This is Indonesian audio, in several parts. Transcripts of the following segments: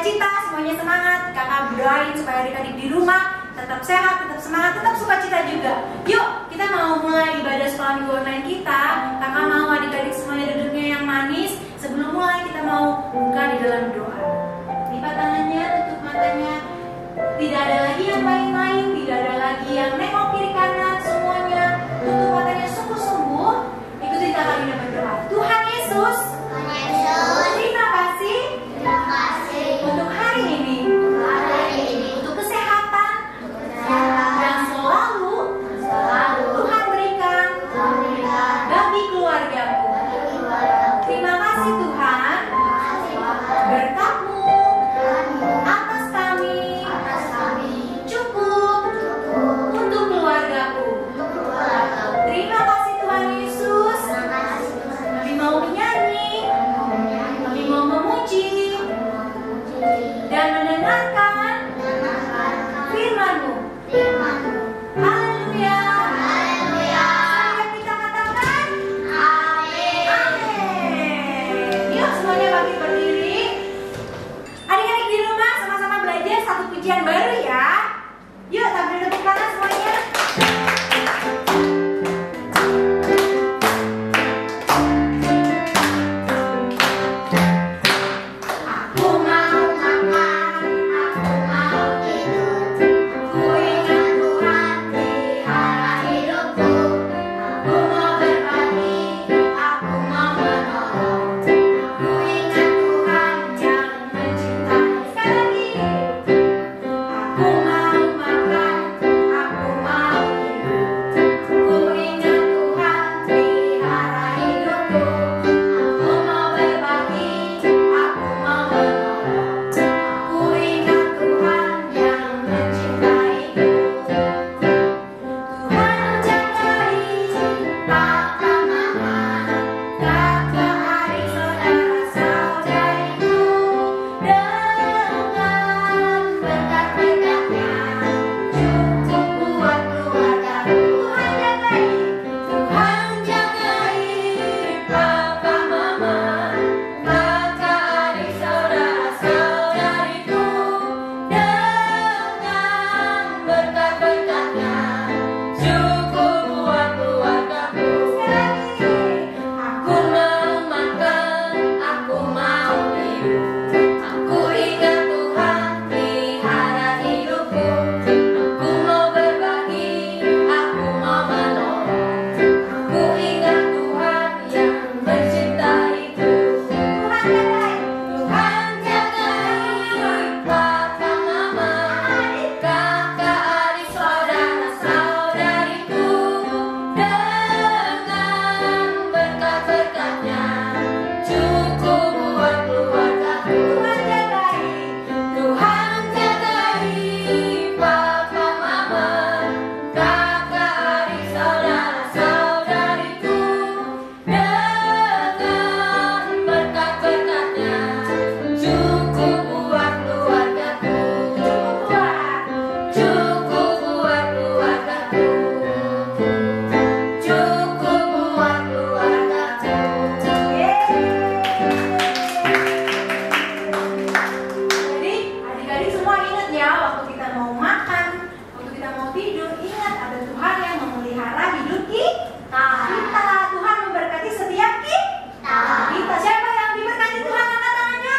sukacita, semuanya semangat. Kakak doain supaya adik-adik di rumah tetap sehat, tetap semangat, tetap sukacita juga. Yuk, kita mau mulai ibadah sekolah minggu online kita. Kakak mau adik-adik semuanya duduknya yang manis. Sebelum mulai kita mau buka di dalam doa. Lipat tangannya, tutup matanya. Tidak ada lagi yang main-main, tidak ada lagi yang nengok kiri kanan, semuanya tutup matanya sungguh-sungguh. Ikuti kakak Dina berdoa. Tuhan Yesus, terima kasih untuk hari ini, untuk kesehatan yang selalu Tuhan berikan bagi keluargaku. Terima kasih Tuhan, berkat-Mu atas kami cukup untuk keluargaku. Terima kasih Tuhan Yesus, kami mau menyanyi, kami mau memuji dan mendengarkan firman-Mu. Haleluya. Mari kita katakan amin. Yuk semuanya bangkit berdiri. Adik-adik di rumah sama-sama belajar satu pujian baru ya. Yuk tampil tepuk tangan semuanya. Aku mau makan, aku mau tidur. Ku ingat Tuhan pelihara hidupku. Aku mau berbagi, aku mau menolong. Ku ingat Tuhan yang mencintai. Sekali lagi. Aku mau makan, aku mau tidur. Ku ingat Tuhan pelihara hidupku. Aku mau berbagi, aku mau menolong. Aku ingat Tuhan yang mencintaiku. Tuhan jagai papa mama, kakak adik saudara-saudariku. Dengan berkat-berkatnya cukup buat keluargaku. Tuhan jagai papa mama, kakak adik saudara-saudariku. Dengan berkat-berkatnya cukup buat keluargaku. Aku mau makan, aku mau tidur. Aku ingat Tuhan pelihara hidupku. Aku mau berbagi, aku mau menolong. Aku ingat Tuhan yang mencintaiku. Tuhan jagai papa mama, kakak adik saudara-saudariku. Dengan berkat-berkatnya cukup buat keluargaku. Tuhan jagai papa mama, kakak adik saudara-saudariku. Dengan berkat-berkatnya cukup buat keluargaku. Cukup buat keluargaku. Cukup buat keluargaku. Jadi adik-adik semua ingat ya, waktu kita mau makan, waktu kita mau tidur, ingat ada Tuhan yang memelihara hidup kita. Tuhan memberkati setiap kita. Siapa yang diberkati Tuhan, angkat tangannya.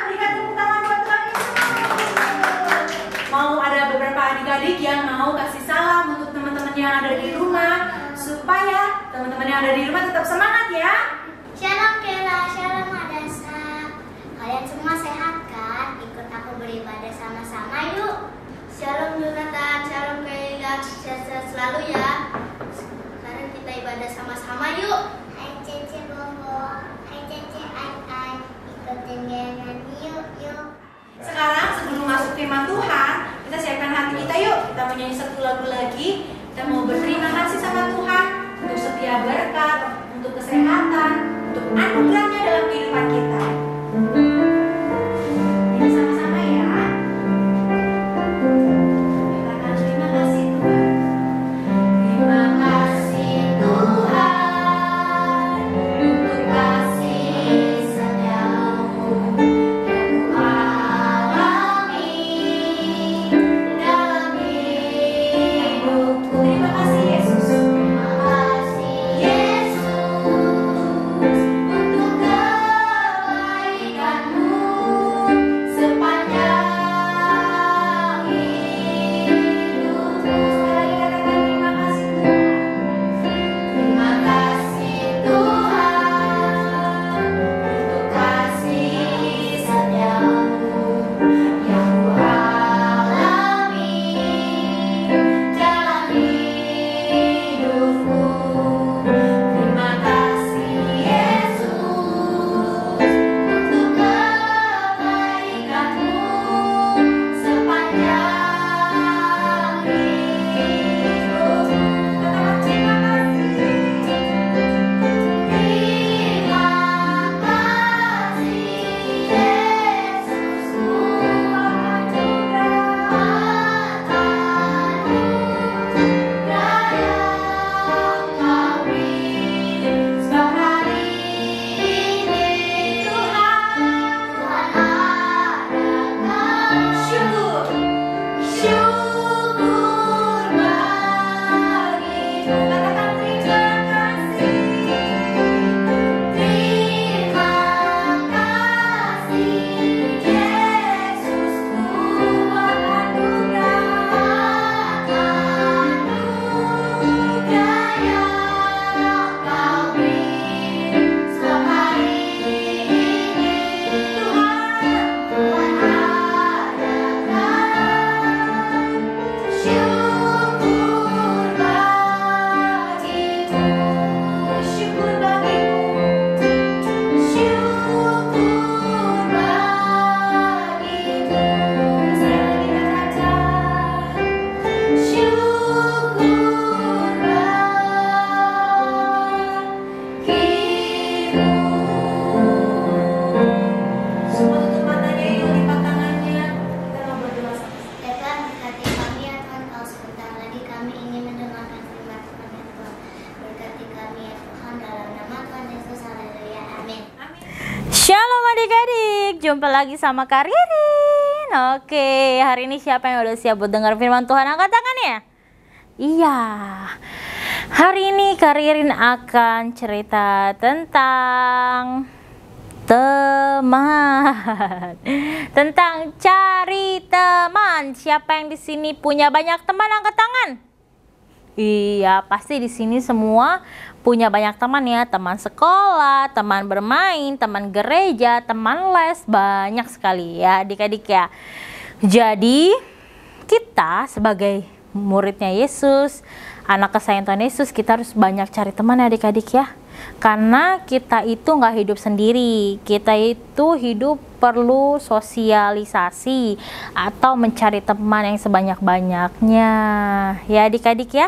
Berikan tepuk tangan buat Tuhan Yesus. Mau ada beberapa adik-adik yang mau kasih salam untuk teman-teman yang ada di rumah, supaya teman-teman yang ada di rumah tetap semangat ya. Shalom Kela, shalom Hadasa. Kalian semua sehat kan? Ikut aku beribadah sama-sama yuk. Shalom Jonathan, shalom Kela, sehat-sehat selalu ya. Sekarang kita ibadah sama-sama yuk. Hai Cece Bobo, hai Cece Ai, ikutin nyanyi yuk. Sekarang sebelum masuk firman Tuhan, kita siapkan hati kita yuk. Kita menyanyi satu lagu lagi. Kita mau berterima kasih sama Tuhan untuk setiap berkat, untuk kesehatan, untuk anugerahnya dalam kehidupan kita. Ini sama-sama ya. Katakan terima kasih Tuhan. Terima jumpa lagi sama Kak Ririn. Oke, hari ini siapa yang udah siap buat dengar firman Tuhan? Angkat tangannya. Iya, hari ini Kak Ririn akan cerita tentang teman, tentang cari teman. Siapa yang di sini punya banyak teman? Angkat tangan. Iya, pasti di sini semua punya banyak teman ya, teman sekolah, teman bermain, teman gereja, teman les, banyak sekali ya adik-adik ya. Jadi kita sebagai muridnya Yesus, anak kesayangan Tuhan Yesus, kita harus banyak cari teman adik-adik ya. Karena kita itu nggak hidup sendiri, kita itu hidup perlu sosialisasi atau mencari teman yang sebanyak-banyaknya ya adik-adik ya.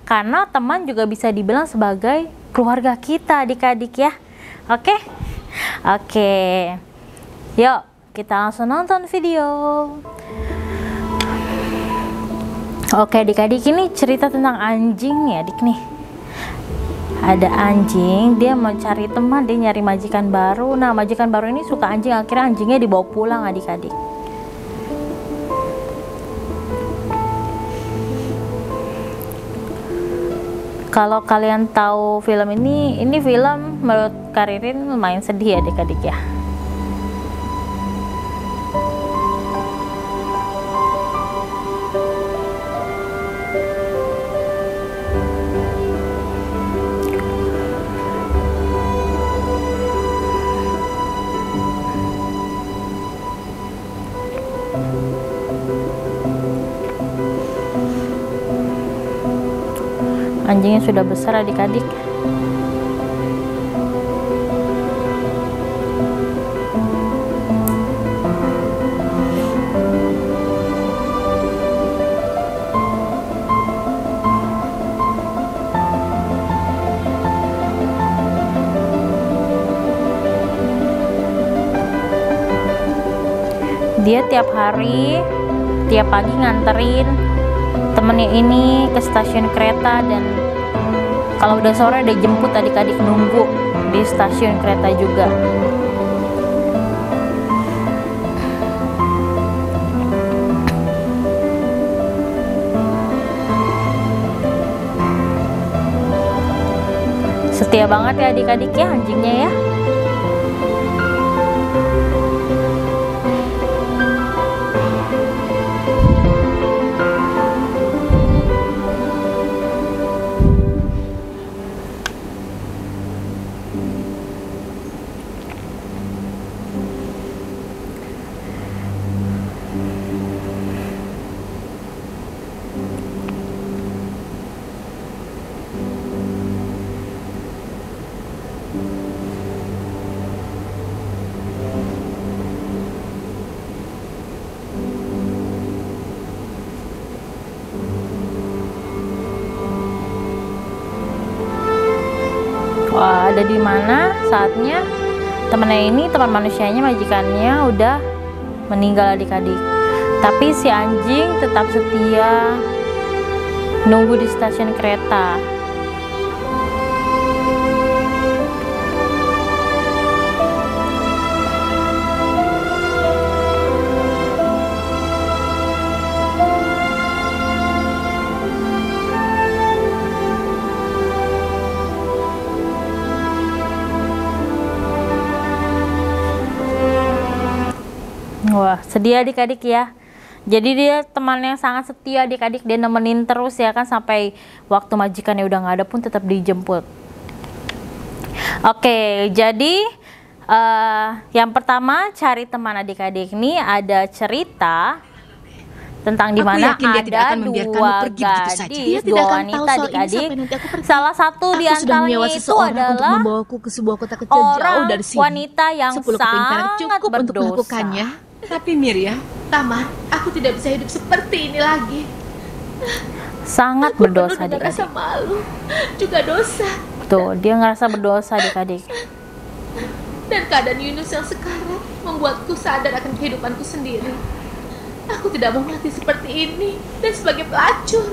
Karena teman juga bisa dibilang sebagai keluarga kita adik-adik ya. Oke? Yuk kita langsung nonton video. Oke adik-adik, ini cerita tentang anjing ya adik nih. Ada anjing, dia mau cari teman, dia nyari majikan baru. Nah majikan baru ini suka anjing, akhirnya anjingnya dibawa pulang adik-adik. Kalau kalian tahu film ini film menurut Kak Ririn lumayan sedih adik-adik ya. Anjingnya sudah besar adik-adik. Dia tiap hari, tiap pagi nganterin temennya ini ke stasiun kereta, dan kalau udah sore dia jemput adik-adik nunggu di stasiun kereta juga. Setia banget ya adik-adik ya anjingnya ya. Wah, ada di mana saatnya temennya ini, teman manusianya, majikannya udah meninggal adik-adik. Tapi si anjing tetap setia nunggu di stasiun kereta. Wah, sedih adik-adik ya. Jadi dia teman yang sangat setia adik-adik, dia nemenin terus ya kan, sampai waktu majikannya udah nggak ada pun tetap dijemput. Oke, jadi yang pertama cari teman adik-adik, ini ada cerita tentang dimana ada dua gadis, dua wanita adik-adik. Salah satu di antaranya itu adalah membawaku ke sebuah kota kecil jauh dari sini. Wanita yang 10 keping perak sangat cukup untuk berdosa. melakukannya. Tapi Miriam, Tamar, aku tidak bisa hidup seperti ini lagi. Sangat Aku berdosa penuh dengan adik-adik. rasa malu, juga dosa. Tuh, dia ngerasa berdosa adik-adik. Dan keadaan Yunus yang sekarang membuatku sadar akan kehidupanku sendiri. Aku tidak mau mati seperti ini dan sebagai pelacur.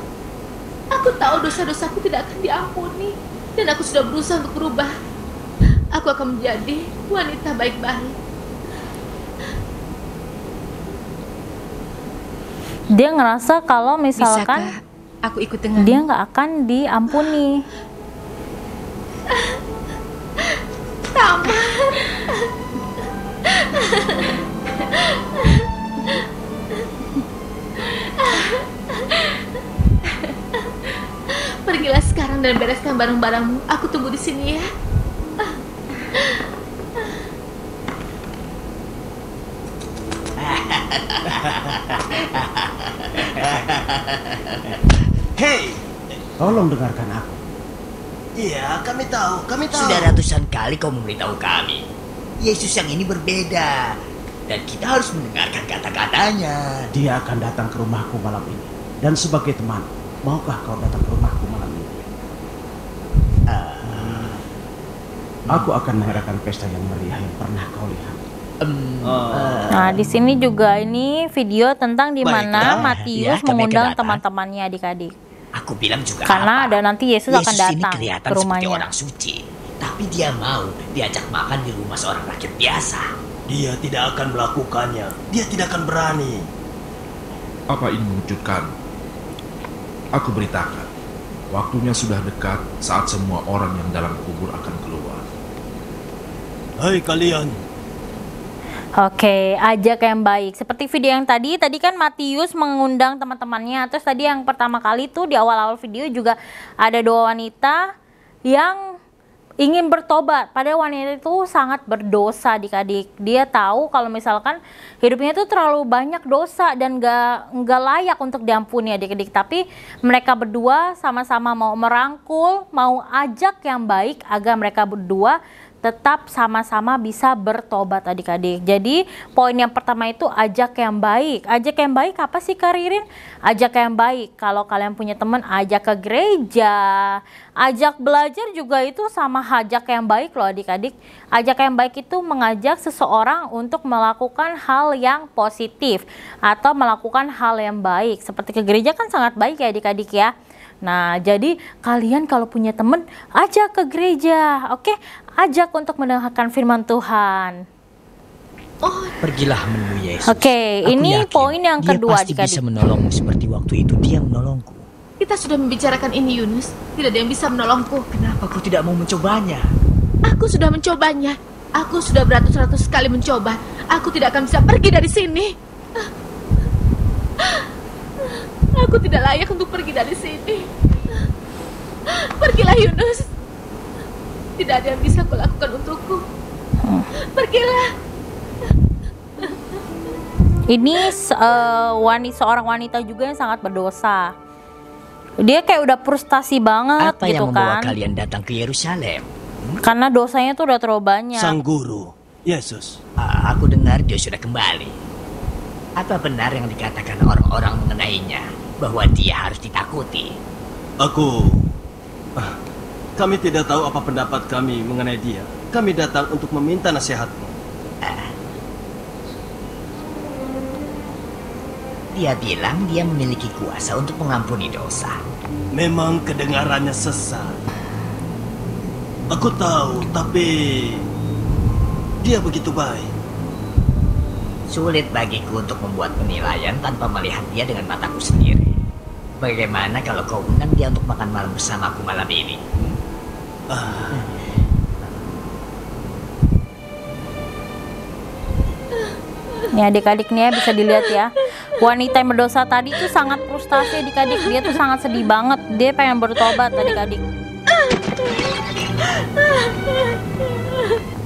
Aku tahu dosa-dosaku tidak akan diampuni, dan aku sudah berusaha untuk berubah. Aku akan menjadi wanita baik-baik. Dia ngerasa kalau misalkan Bisakah aku ikut dengan dia nggak akan diampuni. Tamar? Pergilah sekarang dan bereskan barang-barangmu. Aku tunggu di sini ya. Hei, Tolong dengarkan aku. iya kami tahu. Sudah ratusan kali kau memberitahu kami. Yesus yang ini berbeda. Dan kita harus mendengarkan kata-katanya. Dia akan datang ke rumahku malam ini. Dan sebagai teman, maukah kau datang ke rumahku malam ini? Aku akan mengadakan pesta yang meriah yang pernah kau lihat. Nah, di sini juga ini video tentang di mana Baiklah, Matius ya, kami mengundang akan datang. teman-temannya adik-adik. Aku bilang juga Karena apa? ada nanti Yesus akan ini datang kelihatan ke seperti rumahnya. orang suci. Tapi dia mau diajak makan di rumah seorang rakyat biasa. Dia tidak akan melakukannya. Dia tidak akan berani. Apa ini mengejutkan? Aku beritakan, waktunya sudah dekat saat semua orang yang dalam kubur akan keluar. Hai kalian. Oke, ajak yang baik. Seperti video yang tadi kan Matius mengundang teman-temannya. Terus tadi yang pertama kali tuh di awal-awal video juga ada dua wanita yang ingin bertobat. Padahal wanita itu sangat berdosa adik-adik. Dia tahu kalau misalkan hidupnya itu terlalu banyak dosa dan nggak layak untuk diampuni adik-adik. Tapi mereka berdua sama-sama mau merangkul, mau ajak yang baik agar mereka berdua tetap sama-sama bisa bertobat adik-adik. Jadi poin yang pertama itu ajak yang baik. Ajak yang baik apa sih Kak Ririn? Ajak yang baik. Kalau kalian punya teman, ajak ke gereja, ajak belajar juga itu sama ajak yang baik loh adik-adik. Ajak yang baik itu mengajak seseorang untuk melakukan hal yang positif atau melakukan hal yang baik. Seperti ke gereja kan sangat baik ya adik-adik ya. Nah, jadi kalian kalau punya teman, ajak ke gereja, oke? Ajak untuk mendengarkan firman Tuhan. Pergilah menemui Yesus. Oke, Aku ini yakin poin yang kedua dia pasti adik-adik. bisa menolongmu seperti waktu itu dia menolongku. Kita sudah membicarakan ini, Yunus. Tidak ada yang bisa menolongku. Kenapa kau tidak mau mencobanya? Aku sudah mencobanya. Aku sudah beratus-ratus kali mencoba. Aku tidak akan bisa pergi dari sini. Aku tidak layak untuk pergi dari sini. Pergilah, Yunus. Tidak ada yang bisa kulakukan untukku. Pergilah. Ini seorang wanita juga yang sangat berdosa. Dia kayak udah frustasi banget Apa gitu yang membawa kan. kalian datang ke Yerusalem? Karena dosanya tuh udah terlalu banyak. Sang guru, Yesus. Aku dengar dia sudah kembali. Apa benar yang dikatakan orang-orang mengenainya? Bahwa dia harus ditakuti? Kami tidak tahu apa pendapat kami mengenai dia. Kami datang untuk meminta nasihatmu. Dia bilang dia memiliki kuasa untuk mengampuni dosa. Memang kedengarannya sesat. Aku tahu, tapi dia begitu baik. Sulit bagiku untuk membuat penilaian tanpa melihat dia dengan mataku sendiri. Bagaimana kalau kau undang dia untuk makan malam bersamaku malam ini? Nih adik-adik nih ya, bisa dilihat ya. Wanita yang berdosa tadi tuh sangat frustasi adik-adik. Dia tuh sangat sedih banget. Dia pengen bertobat adik-adik.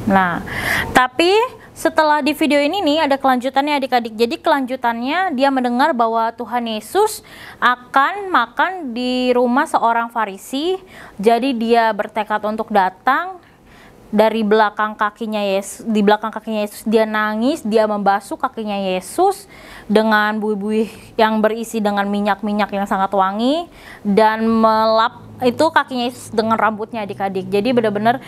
Nah, tapi setelah di video ini nih ada kelanjutannya adik-adik. Jadi kelanjutannya dia mendengar bahwa Tuhan Yesus akan makan di rumah seorang Farisi. Jadi dia bertekad untuk datang. Dari belakang kakinya Yesus, di belakang kakinya Yesus dia nangis, dia membasuh kakinya Yesus dengan buih-buih yang berisi dengan minyak-minyak yang sangat wangi dan melap itu kakinya Yesus dengan rambutnya adik-adik. Jadi benar-benar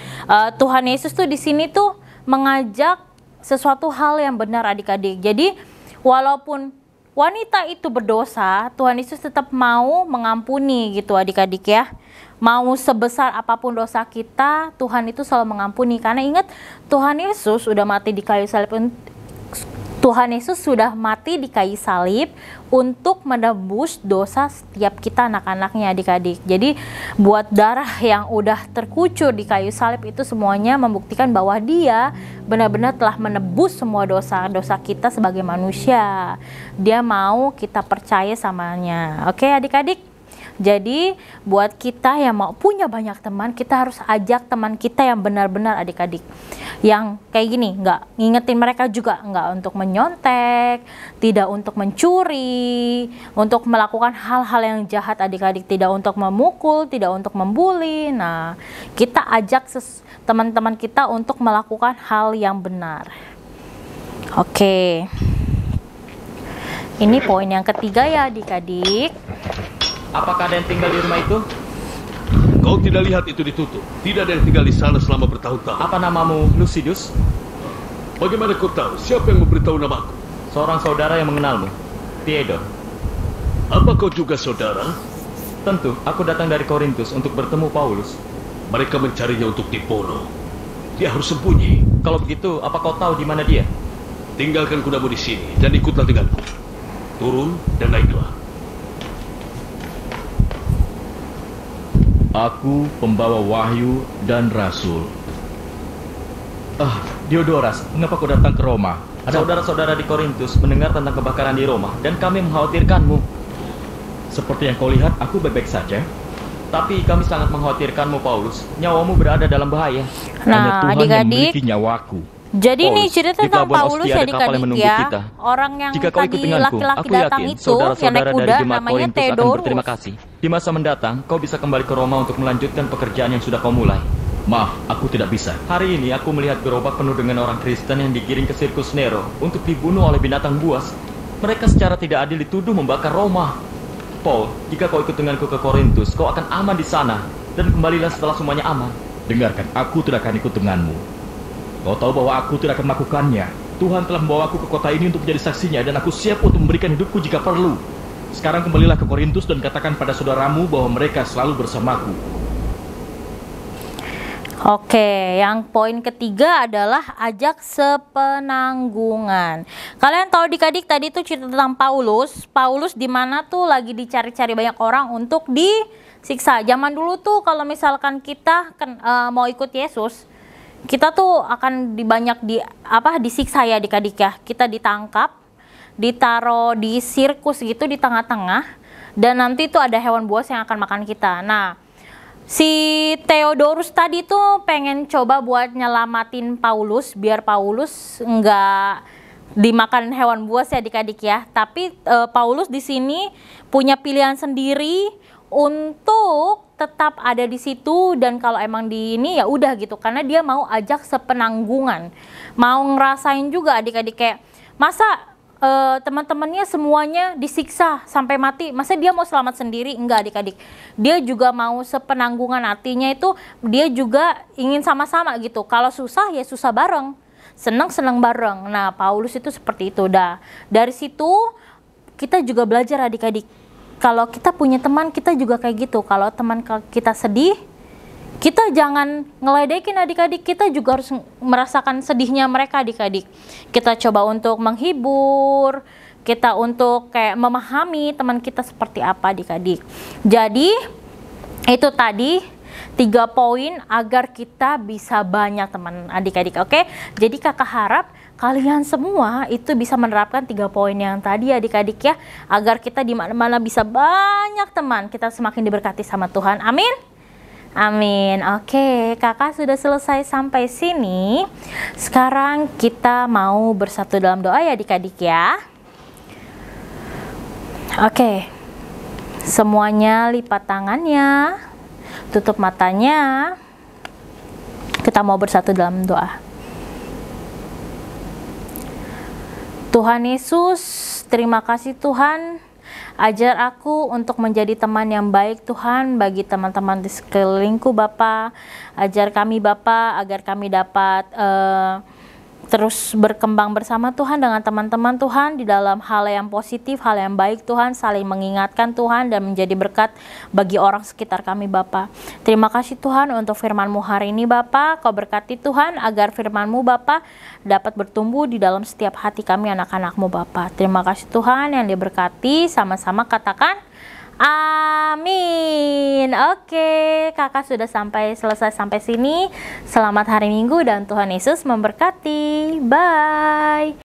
Tuhan Yesus tuh di sini tuh mengajak sesuatu hal yang benar adik-adik. Jadi walaupun wanita itu berdosa, Tuhan Yesus tetap mau mengampuni gitu adik-adik ya. Mau sebesar apapun dosa kita, Tuhan itu selalu mengampuni. Karena ingat, Tuhan Yesus udah mati di kayu salib. Tuhan Yesus sudah mati di kayu salib untuk menebus dosa setiap kita anak-anaknya adik-adik. Jadi buat darah yang udah terkucur di kayu salib itu semuanya membuktikan bahwa dia benar-benar telah menebus semua dosa-dosa kita sebagai manusia. Dia mau kita percaya samanya. Oke adik-adik? Jadi buat kita yang mau punya banyak teman, kita harus ajak teman kita yang benar-benar adik-adik, yang kayak gini, nggak ngingetin mereka juga, nggak untuk menyontek, tidak untuk mencuri, untuk melakukan hal-hal yang jahat adik-adik, tidak untuk memukul, tidak untuk membuli. Nah, kita ajak teman-teman kita untuk melakukan hal yang benar. Oke, ini poin yang ketiga ya adik-adik. Apakah ada yang tinggal di rumah itu? Kau tidak lihat itu ditutup? Tidak ada yang tinggal di sana selama bertahun-tahun. Apa namamu Lucidus? Bagaimana kau tahu? Siapa yang memberitahu namaku? Seorang saudara yang mengenalmu, Theodor. Apa kau juga saudara? Tentu, aku datang dari Korintus untuk bertemu Paulus. Mereka mencarinya untuk dibunuh. Dia harus sembunyi. Kalau begitu, apa kau tahu di mana dia? Tinggalkan kudamu di sini dan ikutlah denganku. Turun dan naiklah. Aku pembawa wahyu dan rasul. Diodoras, mengapa kau datang ke Roma? Saudara-saudara di Korintus mendengar tentang kebakaran di Roma dan kami mengkhawatirkanmu. Seperti yang kau lihat, aku baik-baik saja. Tapi kami sangat mengkhawatirkanmu, Paulus. Nyawamu berada dalam bahaya. Hanya Nah, Tuhan yang memiliki adik-adik, nyawaku. jadi Paulus, nih cerita di tentang pelabuhan Paulus Ostia ya ada kapal yang adik-adik menunggu ya. kita. Orang yang Jika kau ikut tadi denganku, laki-laki aku datang yakin itu yang saudara-saudara naik dari kuda jemaat namanya Korintus akan Theodorus. berterima kasih. Di masa mendatang, kau bisa kembali ke Roma untuk melanjutkan pekerjaan yang sudah kau mulai. Maaf, aku tidak bisa. Hari ini aku melihat gerobak penuh dengan orang Kristen yang digiring ke sirkus Nero untuk dibunuh oleh binatang buas. Mereka secara tidak adil dituduh membakar Roma. Paul, jika kau ikut denganku ke Korintus, kau akan aman di sana. Dan kembalilah setelah semuanya aman. Dengarkan, aku tidak akan ikut denganmu. Kau tahu bahwa aku tidak akan melakukannya. Tuhan telah membawaku ke kota ini untuk menjadi saksinya, dan aku siap untuk memberikan hidupku jika perlu. Sekarang kembalilah ke Korintus dan katakan pada saudaramu bahwa mereka selalu bersamaku. Oke, yang poin ketiga adalah ajak sepenanggungan. Kalian tahu adik-adik tadi tuh cerita tentang Paulus. Paulus di mana tuh lagi dicari-cari banyak orang untuk disiksa. Zaman dulu tuh kalau misalkan kita mau ikut Yesus, kita tuh akan disiksa ya adik-adik ya. Kita ditangkap, ditaruh di sirkus gitu di tengah-tengah, dan nanti tuh ada hewan buas yang akan makan kita. Nah, si Theodorus tadi tuh pengen coba buat nyelamatin Paulus biar Paulus nggak dimakan hewan buas ya adik-adik ya. Tapi Paulus di sini punya pilihan sendiri untuk tetap ada di situ, dan kalau emang di ini ya udah gitu, karena dia mau ajak sepenanggungan, mau ngerasain juga adik-adik kayak masa teman-temannya semuanya disiksa sampai mati, masa dia mau selamat sendiri? Enggak adik-adik, dia juga mau sepenanggungan, artinya itu dia juga ingin sama-sama gitu, kalau susah ya susah bareng, seneng-seneng bareng. Nah Paulus itu seperti itu. Dari situ kita juga belajar adik-adik, kalau kita punya teman kita juga kayak gitu, kalau teman kita sedih kita jangan ngeledekin adik-adik, kita juga harus merasakan sedihnya mereka adik-adik. Kita coba untuk menghibur, kita untuk kayak memahami teman kita seperti apa adik-adik. Jadi itu tadi 3 poin agar kita bisa banyak teman adik-adik. Oke, jadi kakak harap kalian semua itu bisa menerapkan 3 poin yang tadi adik-adik ya, agar kita di mana-mana bisa banyak teman, kita semakin diberkati sama Tuhan. Amin. Amin. Oke, kakak sudah selesai sampai sini. Sekarang kita mau bersatu dalam doa ya adik-adik ya. Oke, semuanya lipat tangannya, tutup matanya. Kita mau bersatu dalam doa. Tuhan Yesus, terima kasih Tuhan. Ajar aku untuk menjadi teman yang baik Tuhan bagi teman-teman di sekelilingku Bapa. Ajar kami Bapa agar kami dapat terus berkembang bersama Tuhan dengan teman-teman Tuhan di dalam hal yang positif, hal yang baik Tuhan, saling mengingatkan Tuhan dan menjadi berkat bagi orang sekitar kami Bapa. Terima kasih Tuhan untuk firman-Mu hari ini Bapa. Kau berkati Tuhan agar firman-Mu Bapa dapat bertumbuh di dalam setiap hati kami anak-anak-Mu Bapa. Terima kasih Tuhan yang diberkati, sama-sama katakan amin. Oke, kakak sudah selesai sampai sini. Selamat hari Minggu dan Tuhan Yesus memberkati. Bye.